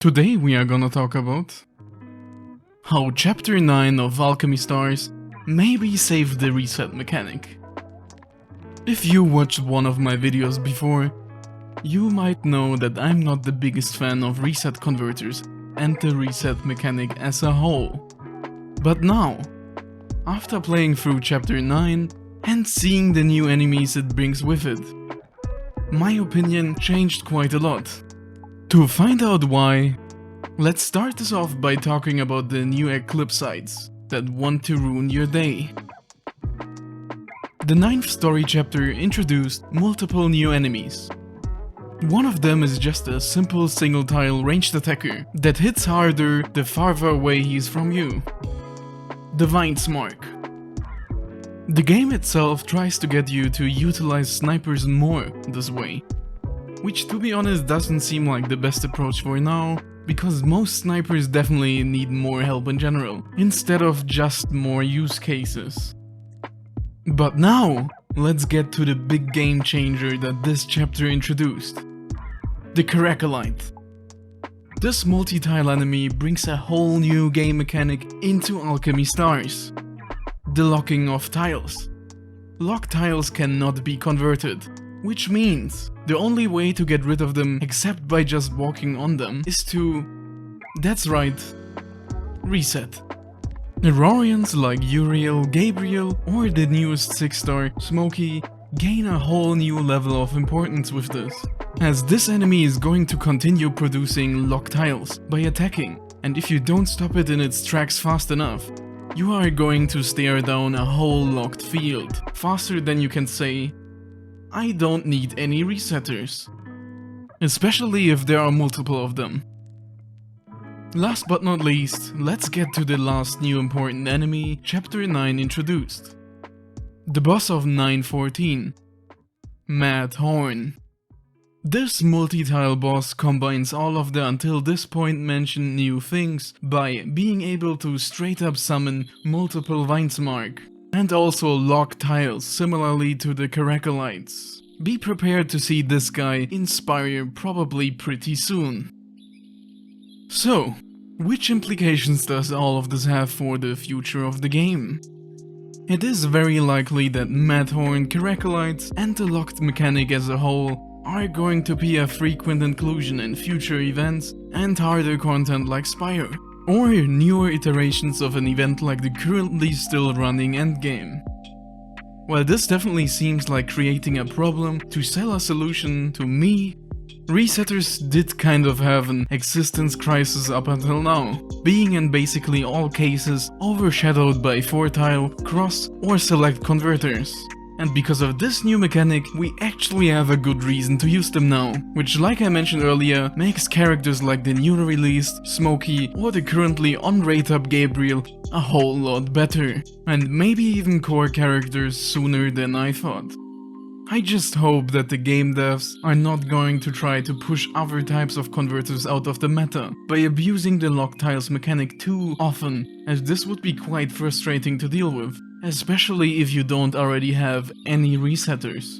Today we are gonna talk about how Chapter 9 of Alchemy Stars maybe saved the reset mechanic. If you watched one of my videos before, you might know that I'm not the biggest fan of reset converters and the reset mechanic as a whole. But now, after playing through Chapter 9 and seeing the new enemies it brings with it, my opinion changed quite a lot. To find out why, let's start this off by talking about the new eclipsites that want to ruin your day. The 9th story chapter introduced multiple new enemies. One of them is just a simple single tile ranged attacker that hits harder the farther away he is from you. The Vines Mark. The game itself tries to get you to utilize snipers more this way, which to be honest doesn't seem like the best approach for now, because most snipers definitely need more help in general, instead of just more use cases. But now, let's get to the big game changer that this chapter introduced. The Cracolite. This multi-tile enemy brings a whole new game mechanic into Alchemy Stars. The locking of tiles. Locked tiles cannot be converted, which means the only way to get rid of them except by just walking on them is to, that's right, reset. Aurorians like Uriel, Gabriel or the newest 6-star Smokey gain a whole new level of importance with this, as this enemy is going to continue producing locked tiles by attacking, and if you don't stop it in its tracks fast enough, you are going to stare down a whole locked field faster than you can say, I don't need any resetters. Especially if there are multiple of them. Last but not least, let's get to the last new important enemy Chapter 9 introduced. The boss of 914, Madhorn. This multi-tile boss combines all of the until this point mentioned new things by being able to straight up summon multiple Vines Mark, and also lock tiles similarly to the Cracolites. Be prepared to see this guy inspire probably pretty soon. So, which implications does all of this have for the future of the game? It is very likely that Madhorn, Cracolites and the locked mechanic as a whole are going to be a frequent inclusion in future events and harder content like Spire, or newer iterations of an event like the currently still running endgame. While this definitely seems like creating a problem to sell a solution to me, resetters did kind of have an existence crisis up until now, being in basically all cases overshadowed by 4-tile, cross or select converters. And because of this new mechanic, we actually have a good reason to use them now, which like I mentioned earlier, makes characters like the newly released Smokey or the currently on rate up Gabriel a whole lot better, and maybe even core characters sooner than I thought. I just hope that the game devs are not going to try to push other types of converters out of the meta by abusing the lock tiles mechanic too often, as this would be quite frustrating to deal with, especially if you don't already have any resetters.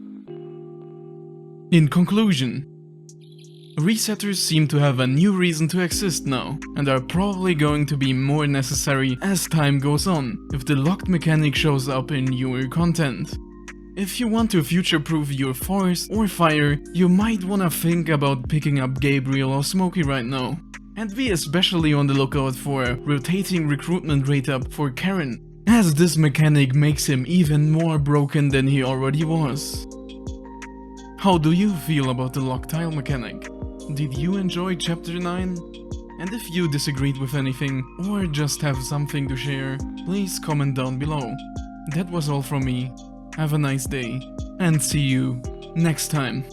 In conclusion, resetters seem to have a new reason to exist now, and are probably going to be more necessary as time goes on, if the locked mechanic shows up in newer content. If you want to future-proof your forest or fire, you might wanna think about picking up Gabriel or Smokey right now. And be especially on the lookout for a rotating recruitment rate up for Karen, as this mechanic makes him even more broken than he already was. How do you feel about the lock tile mechanic? Did you enjoy Chapter 9? And if you disagreed with anything, or just have something to share, please comment down below. That was all from me. Have a nice day, and see you next time.